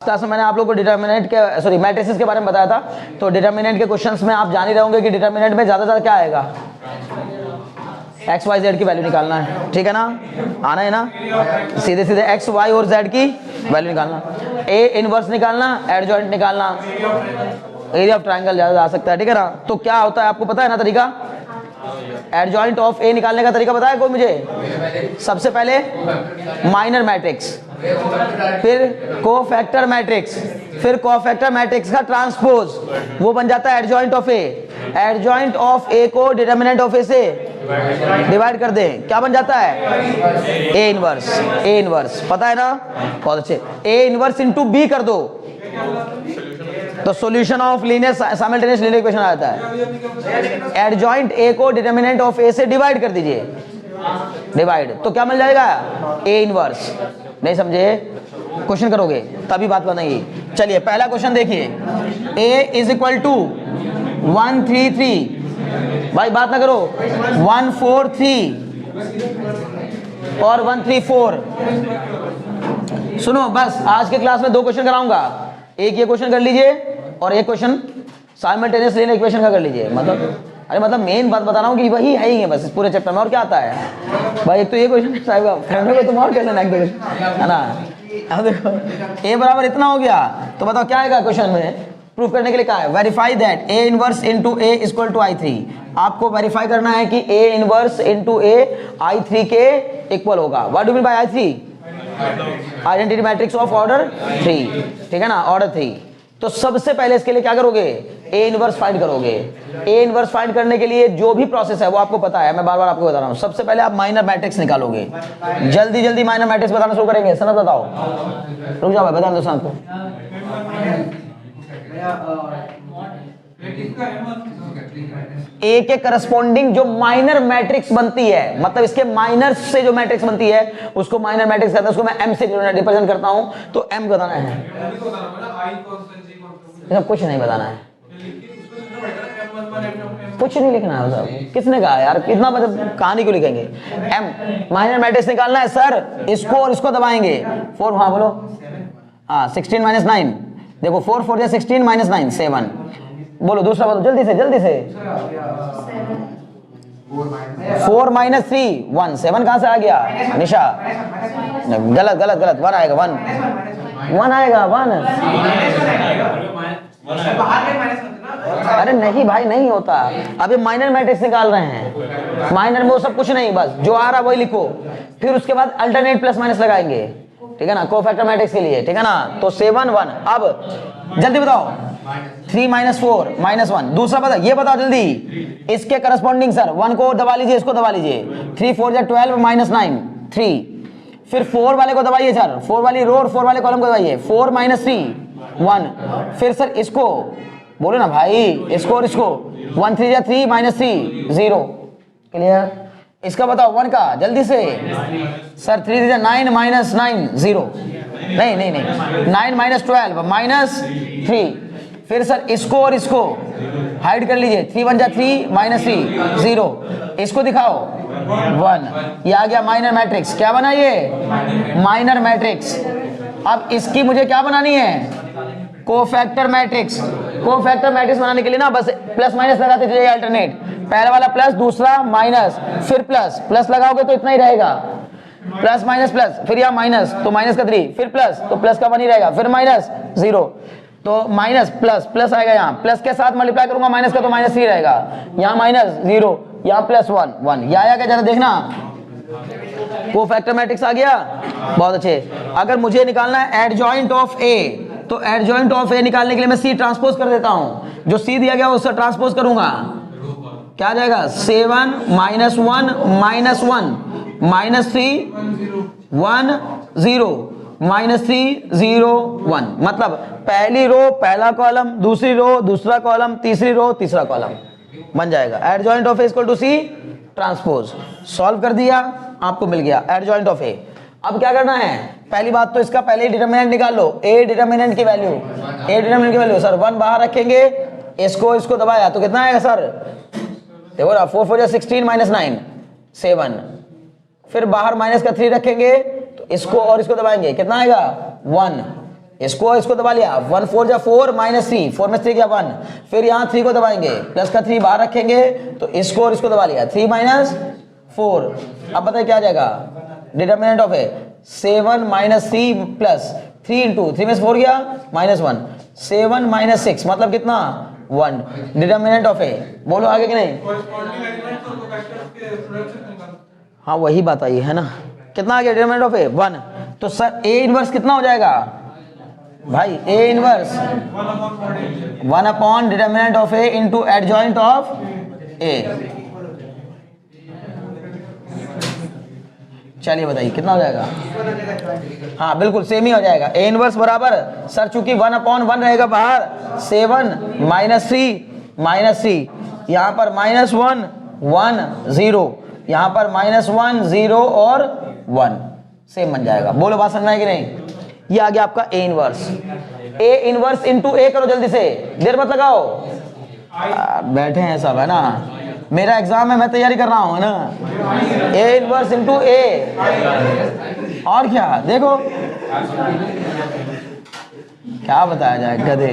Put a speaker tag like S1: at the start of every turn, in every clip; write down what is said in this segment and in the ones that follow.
S1: Class में मैंने आप लोग को डिटर्मिनेंट के सॉरी मैट्रिसेस के बारे में बताया था। तो डिटर्मिनेंट के क्वेश्चंस में आप जान ही रहे होंगे कि डिटर्मिनेंट में ज्यादा क्या आएगा, एक्स वाई जेड की वैल्यू निकालना है, ठीक है ना, आना है ना, सीधे सीधे एक्स वाई और जेड की वैल्यू निकालना, ए इनवर्स निकालना, एडजॉइंट निकालना, एरिया ऑफ ट्रायंगल ज्यादा आ सकता है, ठीक है ना। तो क्या होता है आपको पता है ना तरीका, एडजॉइंट ऑफ ए निकालने का तरीका बताया कोई मुझे। सबसे पहले माइनर मैट्रिक्स, फिर कोफैक्टर मैट्रिक्स, फिर कोफैक्टर मैट्रिक्स का ट्रांसपोज, वो बन जाता है adjoint of A. Adjoint of A को डिटर्मिनेंट ऑफ ए से डिवाइड कर दें, क्या बन जाता है, ए इनवर्स। ए इनवर्स पता है ना, बहुत अच्छे। ए इनवर्स इनटू बी कर दो तो solution of linear simultaneous linear equation आ जाता है। एडजॉइंट ए को डिटर्मिनेंट ऑफ ए से डिवाइड कर दीजिए, डिवाइड तो क्या मिल जाएगा, ए इनवर्स। नहीं समझे, क्वेश्चन करोगे तभी बात बनेगी। चलिए पहला क्वेश्चन देखिए, a इज इक्वल टू 133, भाई बात ना करो, 143 और 134। सुनो बस आज के क्लास में दो क्वेश्चन कराऊंगा, एक ये क्वेश्चन कर लीजिए और एक क्वेश्चन साइमल्टेनियस लीनियर इक्वेशन का कर लीजिए। मतलब मेन बात बता रहा हूँ कि वही है ही है बस इस पूरे चैप्टर में, और क्या आता है भाई। एक तो ये क्वेश्चन साहब करने को तुम और कैसे ना है ना। अब देखो ए बराबर इतना हो गया तो बताओ क्या आएगा क्वेश्चन में, प्रूफ करने के लिए क्या है, verify that A inverse into A equal to I3। आपको वेरीफाई करना है कि ए इनवर्स इनटू ए I3 के इक्वल होगा। What do mean by I3, identity matrix of order 3, ठीक है ना, ऑर्डर 3। तो सबसे पहले इसके लिए क्या करोगे, ए इनवर्स फाइंड करोगे। ए इनवर्स फाइंड करने के लिए जो भी प्रोसेस है वो आपको पता है, मैं बार बार आपको बता रहा हूं। सबसे पहले आप माइनर मैट्रिक्स निकालोगे, जल्दी जल्दी माइनर मैट्रिक्स बताना शुरू करेंगे। सनत बताओ, रुक जाओ बता दो सनत को। ए के करस्पॉन्डिंग जो माइनर मैट्रिक्स बनती है, मतलब इसके माइनर से जो मैट्रिक्स बनती है उसको माइनर मैट्रिक्स कहते हैं। उसको मैं एम से रिप्रेजेंट करता हूं, तो एम बताना है, कुछ नहीं बताना है, कुछ नहीं लिखना है सब। किसने कहा यार, कितना मतलब कहानी क्यों लिखेंगे। एम माइनर मैट्रिक्स निकालना है सर, इसको और इसको दबाएंगे 4, हाँ बोलो, हाँ 16 माइनस 9, देखो 4 4 16 माइनस 9 7। बोलो दूसरा बोलो जल्दी से जल्दी से। 4 माइनस 3 1, 7 कहां से आ गया निशा, गलत गलत गलत, 1 आएगा, 1 आएगा 1। अरे नहीं भाई नहीं होता, अभी माइनर मैट्रिक्स निकाल रहे हैं, माइनर में वो सब कुछ नहीं, बस जो आ रहा वही लिखो, फिर उसके बाद अल्टरनेट प्लस माइनस लगाएंगे, ठीक है ना, कोफैक्टर मैट्रिक्स के लिए, ठीक है ना। तो 7 1। अब जल्दी बताओ 3 माइनस 4 माइनस 1। दूसरा बता, ये बताओ जल्दी, इसके करस्पॉन्डिंग सर 1 को दबा लीजिए, इसको दबा लीजिए, 3 4 12 माइनस 9 3। फिर 4 वाले को दबाइए सर, 4 वाली रो और 4 वाले कॉलम को दबाइए, 4 माइनस 3 1। फिर सर इसको बोलो ना भाई, इसको और इसको, 1 3 3 माइनस 3 0। क्लियर, इसका बताओ 1 का जल्दी से सर, 3 9 माइनस 9 0, नहीं नहीं नहीं 9 माइनस 12 माइनस 3। फिर सर इसको और इसको हाइड कर लीजिए, 3 1 3 माइनस 3 0। इसको दिखाओ 1, ये आ गया माइनर मैट्रिक्स। क्या बना ये, माइनर मैट्रिक्स। अब इसकी मुझे क्या बनानी है, कोफैक्टर मैट्रिक्स। कोफैक्टर मैट्रिक्स बनाने के लिए ना बस प्लस माइनस लगाते चलिए, अल्टरनेट, पहला वाला प्लस, दूसरा माइनस, फिर प्लस, प्लस लगाओगे तो इतना ही रहेगा, प्लस माइनस प्लस, फिर यहाँ माइनस तो माइनस का 3, फिर प्लस तो प्लस का 1 ही रहेगा, फिर माइनस 0 तो माइनस प्लस प्लस आएगा, यहाँ प्लस के साथ मल्टीप्लाई करूंगा माइनस का तो माइनस 3 रहेगा, यहाँ माइनस 0, यहाँ प्लस 1 1। ये आया क्या जरा देखना, कोफैक्टर मैट्रिक्स आ गया, बहुत अच्छे। अगर मुझे निकालना है एडजॉइंट ऑफ ए, तो एडजॉइंट ऑफ ए निकालने के लिए मैं सी ट्रांसपोज कर देता हूं, जो सी दिया गया उससे ट्रांसपोज करूंगा, क्या आ जाएगा 7 माइनस 1 माइनस 1 माइनस 3 1 0 माइनस 3 0 1। मतलब पहली रो पहला कॉलम, दूसरी रो दूसरा कॉलम, तीसरी रो तीसरा कॉलम बन जाएगा। Adjoint of A equal to C transpose. Solve कर दिया, आपको मिल गया एडजॉइंट ऑफ ए। अब क्या करना है, पहली बात तो इसका पहले डिटरमिनेंट निकाल लो, ए डिटरमिनेंट की वैल्यू, ए डिटरमिनेंट की वैल्यू सर 1 बाहर रखेंगे, इसको दबाया तो कितना आएगा सर, देखो ना 4 4 16 माइनस 9 7। फिर बाहर माइनस का 3 रखेंगे तो इसको और इसको दबाएंगे, कितना आएगा 1। इसको दबा लिया, 1 4 जा 4 -3, 4 में 3 गया 1, फिर यहाँ 3 को दबाएंगे, प्लस का 3 बाहर रखेंगे तो इसको और इसको दबा लिया, 3 - 4। अब बताइए क्या आ जाएगा, determinant of A 7 - 3 plus 3 into 3 में से 4 गया -1, 7 - 6 मतलब कितना 1, डिटर्मिनेंट ऑफ ए। बोलो आगे कि नहीं, हाँ वही बात आई है ना, कितना आ गया डिटर्मिनेंट ऑफ ए 1। तो सर ए इनवर्स कितना हो जाएगा भाई, A inverse 1 upon determinant of A into adjoint of A. चलिए बताइए कितना हो जाएगा, हाँ बिल्कुल सेम ही हो जाएगा, ए इनवर्स बराबर सर चूंकि 1 अपॉन 1 रहेगा बाहर, 7 - 3 यहाँ पर -1 1 0, यहाँ पर -1 0 और 1 सेम बन जाएगा। बोलो बात समझ में आई कि नहीं, ये आ गया आपका A inverse. A inverse into A करो जल्दी से, देर मत लगाओ, बैठे हैं सब है ना, मेरा एग्जाम है मैं तैयारी कर रहा हूं है ना। ए इनवर्स इंटू ए, और क्या देखो क्या बताया जाए, गधे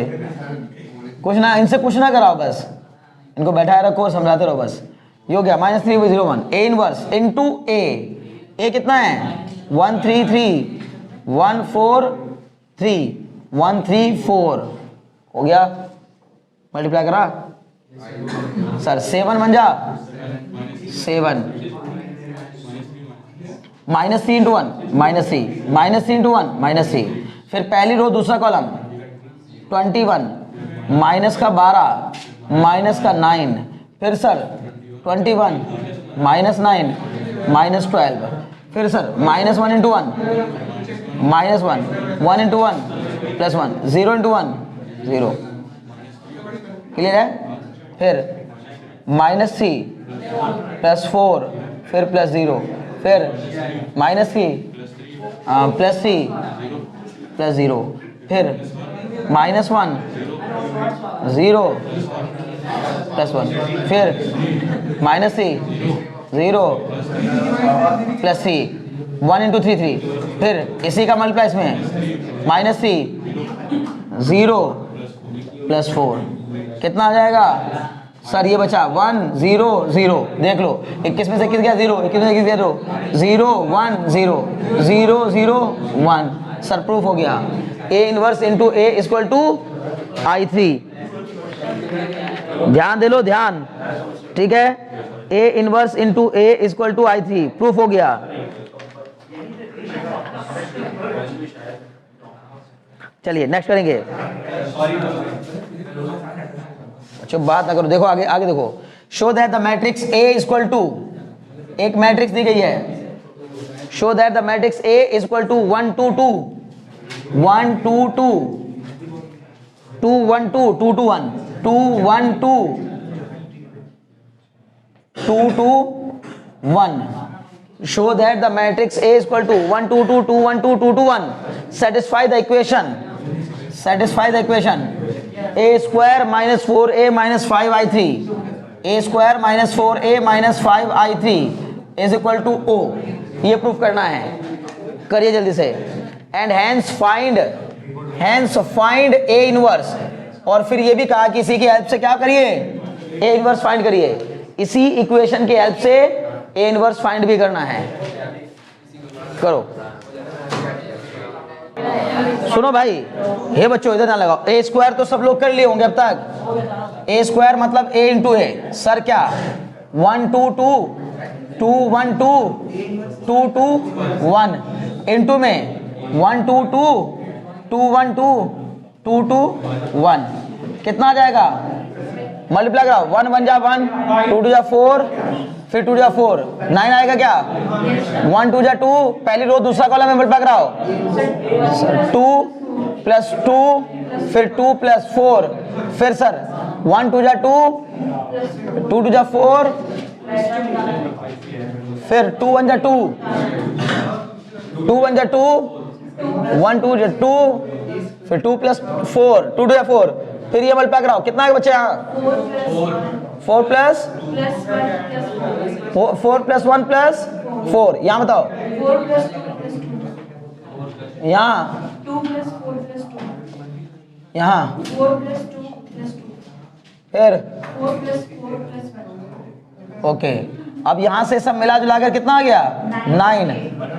S1: कुछ ना, इनसे कुछ ना कराओ बस, इनको बैठाए रखो समझाते रहो बस। ये हो गया -3 0 1, ए इनवर्स इंटू ए कितना है 1 3 3 1 4 3 1 3 4 हो गया, मल्टीप्लाई करा सर 7 बन जा 7 -3 इंटू 1 -3 इंटू 1 -3, फिर पहली रो दूसरा कॉलम 21 माइनस का 12 माइनस का 9, फिर सर 21 -9 -12, फिर sir -1 into 1 -1 1 into 1 +1 0 into 1 0, clear है। फिर -3 +4 फिर +0, फिर -3 +3 +0, फिर -1 0 +1, फिर -3 0 +3 1 इंटू 3 3, फिर इसी का मल्टीप्लाई इसमें -3 0 +4 कितना आ जाएगा सर, ये बचा 1 0 0, देख लो 21 में से 21 गया 0, 21 में से 21 गया 0 1 0 0 0 1, सर प्रूफ हो गया A inverse into A equal to I3। ध्यान दे लो ध्यान, ठीक है, A inverse into A equal to I3 proof हो गया। चलिए नेक्स्ट करेंगे, अच्छा बात ना करो, देखो आगे आगे देखो, show that the matrix A equal to, एक मैट्रिक्स दी गई है, show that the matrix A equal to 1 2 2 1 2 2 2 1 2 2 2 1 2 1 2 2 2 1, show that the matrix A is equal to 1 2 2 2 1 2 2 2 1, satisfy the equation a square minus 4a minus 5i3, a square minus 4a minus 5i3 is equal to O, ये proof करना है, करिए जल्दी से। And hence find a inverse, और फिर ये भी कहा कि इसी की हेल्प से क्या करिए, a इनवर्स फाइंड करिए, इसी इक्वेशन की हेल्प से a इनवर्स फाइंड भी करना है, करो। सुनो भाई, हे बच्चों इधर ना लगाओ, ए स्क्वायर तो सब लोग कर लिए होंगे अब तक, ए स्क्वायर मतलब ए इंटू ए, सर क्या 1 2 2 2 1 2 2 2 1 इंटू में 1 2 2 2 1 2 2 2 1, कितना आ जाएगा, मल्टीप्लाई कराओ, 1 1 जा 1 2 2 जा 4 फिर 2 जा 4 9 आएगा क्या, 1 2 जा 2, पहली रो दूसरा कॉलम में मल्टीप्लाई कराओ, 2 प्लस 2 फिर 2 प्लस 4, फिर सर 1 2 जा 2 2 2 जा 4 फिर 2 1 जा 2 2 1 जा 2 1 2 जा 2 फिर 2 प्लस 4 2 2 जा 4, फिर ये मल्टीप्लाई कराओ, कितना है बच्चे यहाँ 4 प्लस 1 प्लस 4, यहाँ बताओ, यहाँ यहाँ
S2: 4 + 2 + 2
S1: फिर
S2: 4 + 4 + 1
S1: ओके। अब यहाँ से सब मिला जुला कर कितना आ गया 9,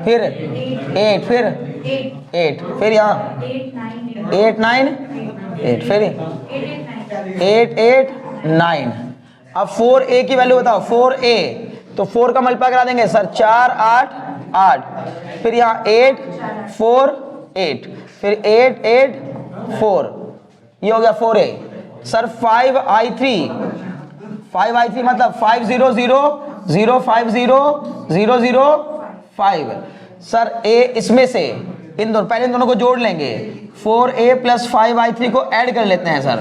S1: फिर 8, फिर 8, फिर यहाँ 8 9 8, फिर 8 8 9। अब 4a की वैल्यू बताओ 4a, तो 4 का मल्टीप्लाई करा देंगे सर 4 8 8, फिर यहाँ 8 4 8, फिर 8 8 4, ये हो गया 4a। सर 5i3 मतलब 5 0 0 0 5 0 0 0 5। सर a इसमें से इन दोनों, पहले इन दोनों को जोड़ लेंगे, 4a + 5i3 को ऐड कर लेते हैं सर,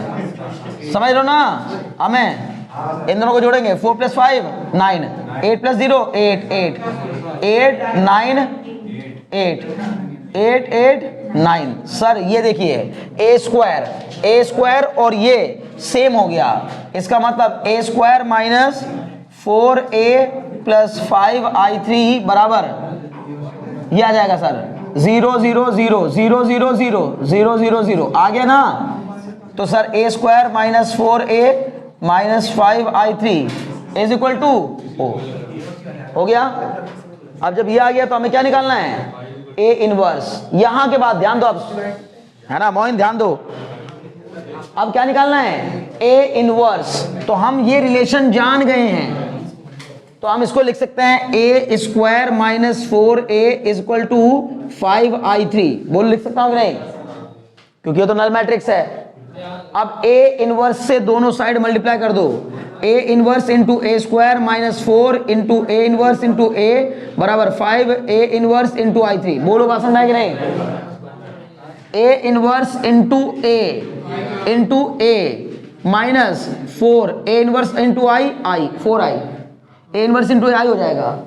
S1: समझ लो ना। हमें इन दोनों को जोड़ेंगे 4 + 5 9, 8 + 0 8 8 8 9 8 8 8 9। सर ये देखिए a स्क्वायर और ये सेम हो गया, इसका मतलब a square minus 4a + 5i3 बराबर ये आ जाएगा सर 0 0 0 0 0 0 0 0 0 आ गया ना। तो sir a square minus 4a minus 5i3 is equal to हो गया। अब जब ये आ गया तो हमें क्या निकालना है a इनवर्स। यहां के बाद ध्यान दो, अब है ना मोइन, ध्यान दो, अब क्या निकालना है a इनवर्स। तो हम ये रिलेशन जान गए हैं, तो हम इसको लिख सकते हैं a square minus 4a is equal to 5i3। बोल लिख सकता हूं कि नहीं, क्योंकि ये तो नल मैट्रिक्स है। अब a इनवर्स से दोनों साइड मल्टीप्लाई कर दो, a inverse into a square minus 4 into a inverse into a बराबर 5a इनवर्स इंटू i3। बोलो बात समझ में आया कि नहीं। a inverse into a minus 4 a inverse into i 4i, a inverse into i हो जाएगा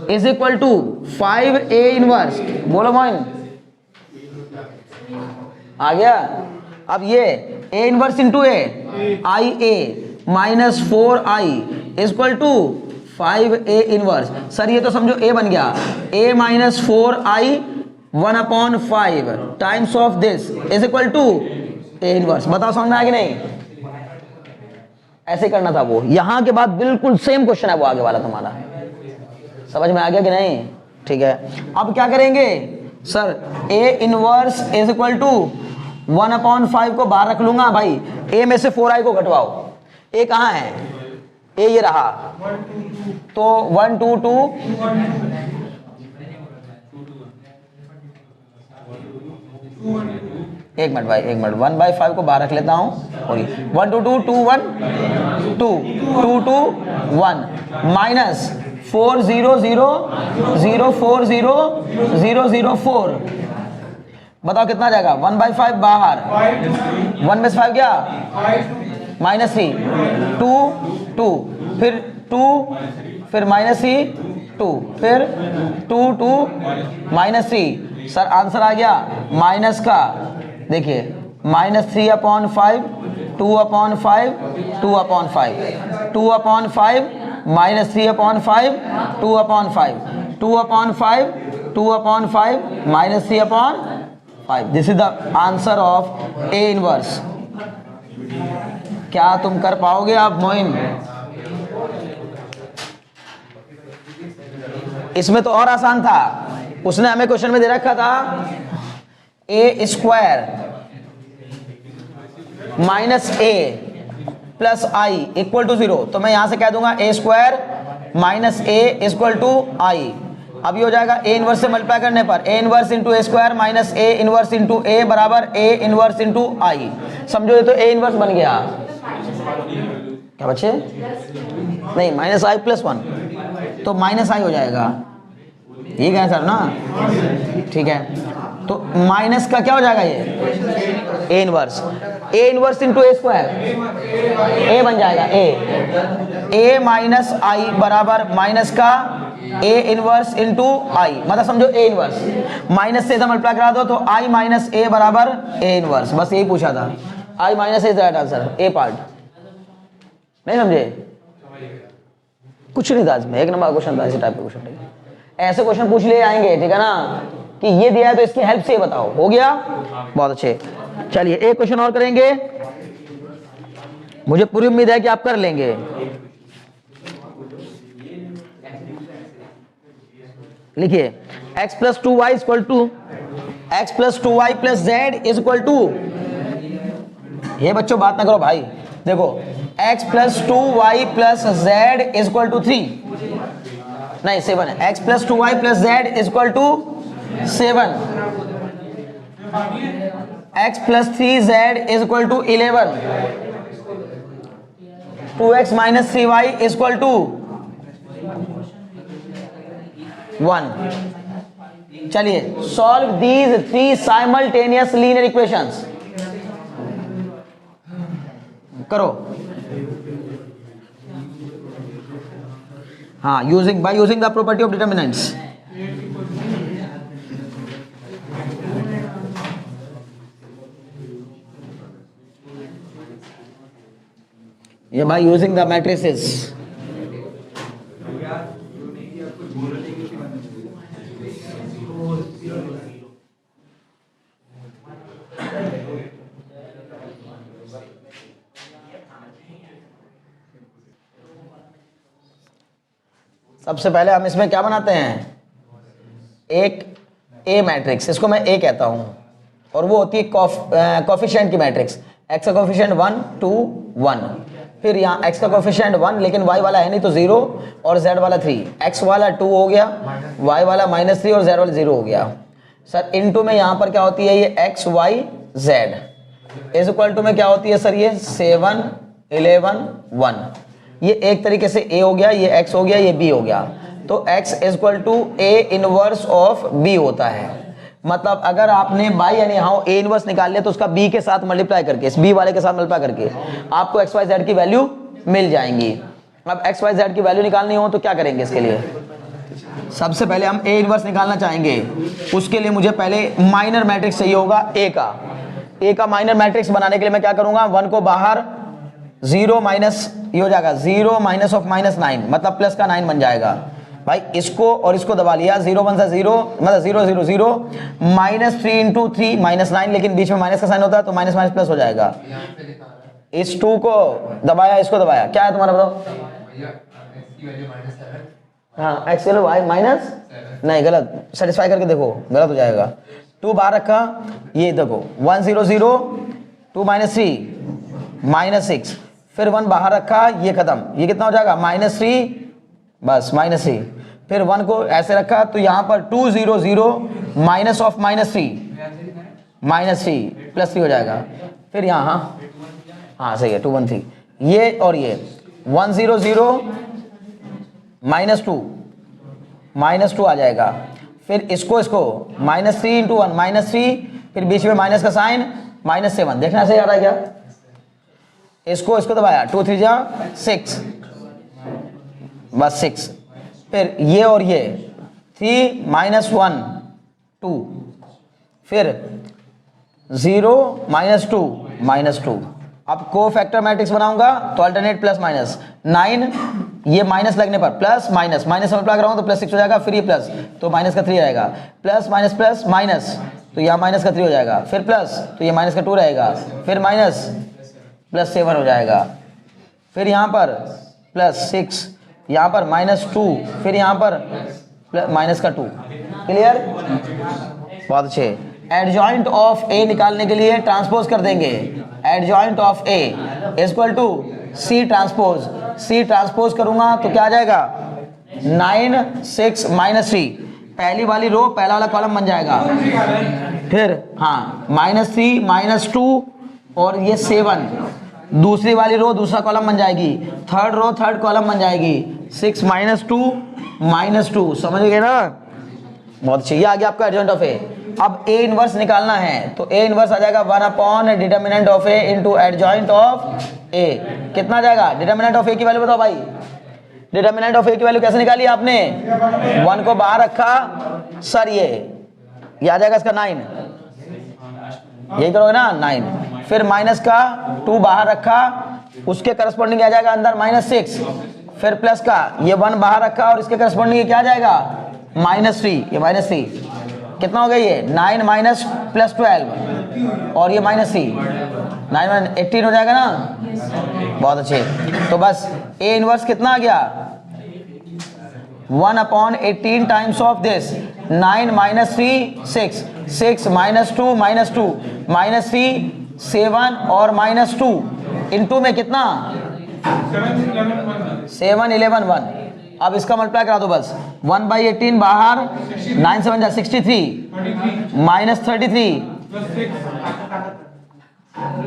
S1: is equal to 5a inverse. बोलो मोइन आ गया। अब ये a inverse into a i a minus 4i is equal to 5a inverse. Sir ये तो समझो a बन गया, a minus 4i 1/5 times of this is equal to a inverse. बताओ समझ में आया कि नहीं। ऐसे करना था वो, यहां के बाद बिल्कुल सेम क्वेश्चन है वो आगे वाला तुम्हारा, समझ में आ गया कि नहीं। ठीक है, अब क्या करेंगे sir a inverse is equal to 1/5 को बाहर रख लूंगा भाई, a में से 4i को घटवाओ, a कहाँ है a ये रहा, तो 1 2 2 एक मिनट भाई, एक मिनट, 1/5 को बाहर रख लेता हूं और 1 2 2 2 1 2 2 2 1 माइनस 4 0 0 0 4 0 0 0 4। बताओ कितना जाएगा 1/5 बाहर, 1 में से 5 क्या -3 2 2 फिर 2 फिर -3 2 फिर 2 2 -3। सर आंसर आ गया माइनस का, देखिए -3/5 2/5 2/5 2/5 -3/5 2/5 2/5 2/5 -3/5। This is the answer of a inverse. क्या तुम कर पाओगे आप मोइन। इसमें तो और आसान था, उसने हमें क्वेश्चन में दे रखा था a square minus a plus i equal to 0, तो मैं यहां से कह दूंगा a square minus a equal to i। अब ये हो जाएगा a इनवर्स से मल्टीप्लाई करने पर a inverse into a square minus a inverse into a बराबर a इनवर्स इंटू i। समझो ये तो a इनवर्स बन गया, क्या बच्चे नहीं -i + 1, तो -i हो जाएगा, ठीक है सर ना। ठीक है, तो माइनस का क्या हो जाएगा ये a inverse into a square a बन जाएगा a माइनस i बराबर माइनस का a इनवर्स इंटू i, मतलब समझो a इनवर्स माइनस से इधर मल्टीप्लाई करा दो तो i माइनस a बराबर a इनवर्स। बस यही पूछा था, i minus a is right answer, a part नहीं समझे, कुछ नहीं था इसमें, एक नंबर क्वेश्चन था इसी टाइप का क्वेश्चन। ऐसे क्वेश्चन पूछ ले आएंगे, ठीक है ना, कि ये दिया है तो इसकी हेल्प से बताओ, हो गया बहुत अच्छे। चलिए एक क्वेश्चन और करेंगे, मुझे पूरी उम्मीद है कि आप कर लेंगे। लिखिए x plus 2y equal to x plus 2y plus z is equal to, ये बच्चों बात ना करो भाई, देखो x plus 2y plus z is equal to 3, नहीं 7 है, x plus 2y plus z is equal to 7, x plus 3z is equal to 11, 2x minus 3y is equal to 1। चलिए solve these 3 simultaneous linear equations करो। हाँ, by using the property of determinants. ये bye using the matrices. सबसे पहले हम इसमें क्या बनाते हैं, एक ए मैट्रिक्स, इसको मैं ए कहता हूं, और वो होती है कोफिशिएंट की मैट्रिक्स। x का कोफिशिएंट 1 2 1, फिर यहाँ x का कोफिशिएंट 1 लेकिन y वाला है नहीं तो 0 और z वाला 3, x वाला 2 हो गया, y वाला -3 और z वाला 0 हो गया। सर इनटू में यहाँ पर क्या होती है, ये x y z is equal to में क्या होती है सर, ये 7 11 1। ये एक तरीके से a हो गया, ये x हो गया, ये b हो गया, तो x is equal to a inverse of b होता है। मतलब अगर आपने बाई यानी हाउ a इनवर्स निकाल लिया तो उसका b के साथ मल्टीप्लाई करके, इस b वाले के साथ मल्टीप्लाई करके आपको x y z की वैल्यू मिल जाएंगी। अब x y z की वैल्यू निकालनी हो तो क्या करेंगे, इसके लिए सबसे पहले हम a इनवर्स निकालना चाहेंगे। उसके लिए मुझे पहले माइनर मैट्रिक्स चाहिए होगा a का माइनर मैट्रिक्स बनाने के लिए मैं क्या करूंगा, 1 को बाहर, 0 माइनस, ये हो जाएगा 0 माइनस ऑफ -9, मतलब प्लस का 9 बन जाएगा भाई। इसको और इसको दबा लिया, 0 1 से 0 मतलब 0 0 0, -3 इंटू 3 -9, लेकिन बीच में माइनस का साइन होता है तो माइनस माइनस प्लस हो जाएगा। इस 2 को दबाया, इसको दबाया, क्या है तुम्हारा बताओ। हाँ x वैल्यू y माइनस, नहीं गलत, सेटिस्फाई करके देखो गलत हो जाएगा। 2 बाहर रखा, ये देखो 1 0 0, 2 -3 -6, फिर 1 बाहर रखा, ये खत्म, ये कितना हो जाएगा -3, बस -3, फिर 1 को ऐसे रखा तो यहाँ पर 2 0 0 माइनस ऑफ -3 प्लस 3 हो जाएगा। फिर यहाँ हाँ सही है 2 1 3, ये और ये 1 0 0 -2 आ जाएगा। फिर इसको -3 इंटू 1 -3, फिर बीच में माइनस का साइन -7, देखना सही आ रहा है क्या। इसको दबाया, 2 3 जा 6, बस 6, फिर ये और ये 3 -1 2, फिर 0 -2 -2। अब को फैक्टर मैट्रिक्स बनाऊंगा तो अल्टरनेट प्लस माइनस, 9 ये माइनस लगने पर प्लस माइनस मल्टीप्लाई कराऊंगा तो +6 हो जाएगा, फिर ये प्लस तो माइनस का 3 आएगा, प्लस माइनस प्लस माइनस तो यहाँ माइनस का 3 हो जाएगा, फिर प्लस तो ये माइनस का 2 रहेगा, फिर माइनस +7 हो जाएगा, फिर यहाँ पर +6, यहाँ पर -2, फिर यहाँ पर माइनस का 2। क्लियर, बहुत अच्छे। एडजॉइंट ऑफ ए निकालने के लिए ट्रांसपोज कर देंगे, adjoint of A equal to C transpose करूंगा तो क्या आ जाएगा, 9 6 -3, पहली वाली रो पहला वाला कॉलम बन जाएगा, फिर हाँ -3 -2 और ये 7, दूसरी वाली रो दूसरा कॉलम बन जाएगी, थर्ड रो थर्ड कॉलम बन जाएगी, 6 -2 समझ गए ना, बहुत अच्छी। ये आ गया आपका एडजॉइंट ऑफ ए। अब ए इनवर्स निकालना है तो ए इनवर्स आ जाएगा 1 determinant of A into adjoint of A. कितना जाएगा, डिटर्मिनेंट ऑफ ए की वैल्यू बताओ भाई, डिटर्मिनेंट ऑफ ए की वैल्यू कैसे निकाली आपने, 1 को बाहर रखा सर, ये आ जाएगा इसका 9, यही करोगे ना 9, फिर माइनस का 2 बाहर रखा, उसके करस्पॉन्डिंग आ जाएगा अंदर -6, फिर प्लस का ये 1 बाहर रखा और इसके करस्पॉन्डिंग क्या आ जाएगा -3, ये -3, कितना हो गया ये 9 माइनस प्लस 12 और ये माइनस 3, 9 माइनस 18 हो जाएगा ना। बहुत अच्छे। तो बस ए इनवर्स कितना आ गया 1/18 times of this 9 minus 3 6 6 minus 2 minus 3 7 और माइनस 2 इनटू में कितना 7 11 1। अब इसका मल्टीप्लाई करा दो बस 1/18 बाहर 9 7 जा 63 माइनस 33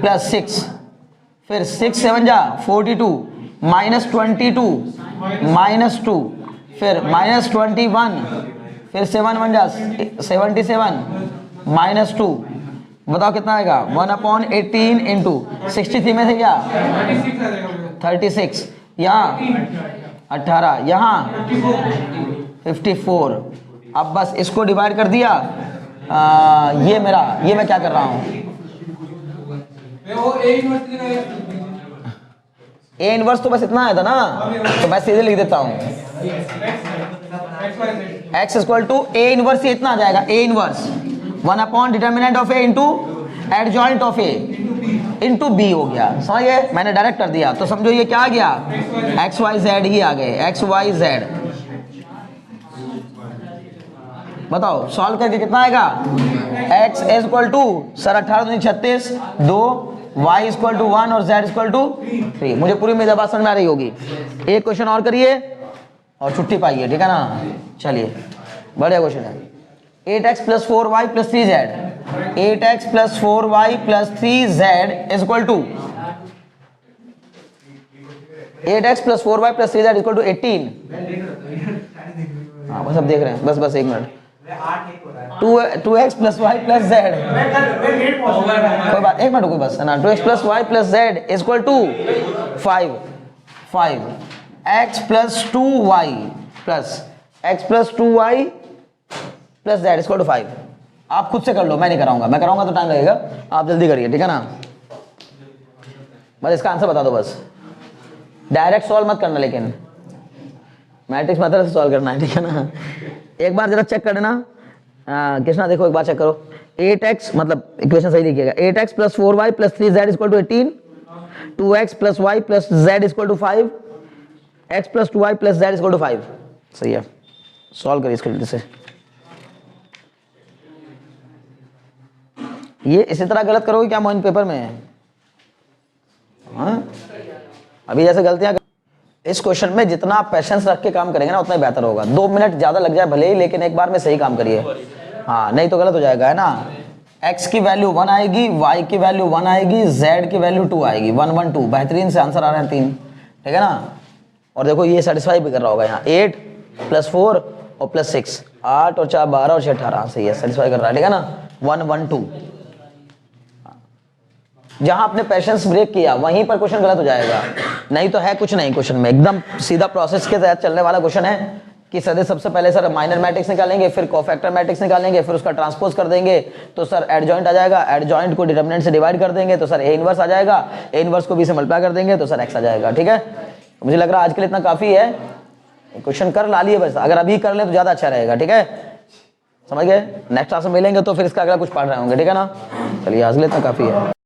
S1: प्लस 6 फिर 6 7 जा 42 माइनस 22 माइनस 2 फिर माइनस 21 फिर 7 1 जा 77 माइनस 2। बताओ कितना आएगा 1/18 इंटू 63 में से क्या 36 यहाँ 18 यहाँ 54। अब बस इसको डिवाइड कर दिया। ये मैं क्या कर रहा हूँ ए इनवर्स तो बस इतना आया था ना, तो मैं सीधे लिख देता हूँ x equal to A inverse ये इतना आ जाएगा ए इनवर्स 1/डिटर्मिनेंट of A into adjoint of A into B हो गया। समझ गए, मैंने डायरेक्ट कर दिया। तो समझो ये क्या आ गया एक्स वाई जेड ही आ गए एक्स वाई जेड। बताओ सॉल्व करके कितना आएगा x is equal to sir 18 दूनी 36 2 y इज इक्वल टू 1 और z इज इक्वल टू 3। मुझे पूरी मेरी बात समझ में आ रही होगी। एक क्वेश्चन और करिए और छुट्टी पाइए, ठीक है ना। चलिए बढ़िया क्वेश्चन है 8x plus 4y plus 3z 8x plus 4y plus 3z is equal to 8x plus 4y plus 3z is equal to 18। हाँ बस अब देख रहे हैं, बस एक minute 2x plus y plus z कोई बात एक मिनट कोई बस है ना 2x plus y plus z is equal to 5 x plus 2y plus x plus 2y plus z is equal to 5। आप खुद से कर लो, मैं नहीं कराऊंगा, मैं कराऊंगा तो टाइम लगेगा, आप जल्दी करिए, ठीक है ना। बस इसका आंसर बता दो, बस डायरेक्ट सॉल्व मत करना, लेकिन मैट्रिक्स मेथड से सॉल्व करना है, ठीक है ना। एक बार जरा चेक कर लेना कृष्णा, देखो एक बार चेक करो 8x मतलब इक्वेशन सही लिखिएगा 8x plus 4y plus 3z is equal to 18 2x plus y plus z is equal to 5 x plus 2y plus z is equal to 5। सही है, सॉल्व करिए इसको जल्दी से। ये इसी तरह गलत करोगे क्या मोइन पेपर में? हाँ अभी जैसे गलतियां इस क्वेश्चन में जितना आप पेशेंस रख के काम करेंगे ना उतना ही बेहतर होगा। 2 मिनट ज्यादा लग जाए भले ही, लेकिन एक बार में सही काम करिए। हाँ नहीं तो गलत हो जाएगा, है ना। x की वैल्यू 1 आएगी, y की वैल्यू 1 आएगी, z की वैल्यू 2 आएगी 1 1 2। बेहतरीन से आंसर आ रहे हैं 3, ठीक है ना। और देखो ये सेटिस्फाई भी कर रहा होगा यहाँ 8 प्लस 4 और प्लस 6 8 और 4 12 और 6 18। सही है, सेटिस्फाई कर रहा है, ठीक है ना। 1 1 2 जहां आपने पेशेंस ब्रेक किया वहीं पर क्वेश्चन गलत हो जाएगा, नहीं तो है कुछ नहीं क्वेश्चन में, एकदम सीधा प्रोसेस के तहत चलने वाला क्वेश्चन है कि सर सबसे पहले सर माइनर मैट्रिक्स निकालेंगे, फिर कोफैक्टर मैट्रिक्स निकालेंगे, फिर उसका ट्रांसपोज कर देंगे तो सर एडजॉइंट आ जाएगा, एडजॉइंट को डिटरमिनेंट से डिवाइड कर देंगे तो सर ए इनवर्स आ जाएगा, ए इनवर्स को बी से मल्टीप्लाई कर देंगे तो सर एक्स आ जाएगा, ठीक है। मुझे लग रहा है आज के लिए इतना काफी है, क्वेश्चन कर ला लिए बस, अगर अभी कर ले तो ज्यादा अच्छा रहेगा, ठीक है, समझ गए। नेक्स्ट क्लास में मिलेंगे तो फिर इसका अगला कुछ पढ़ रहे होंगे, ठीक है ना। चलिए आज के लिए इतना काफी है।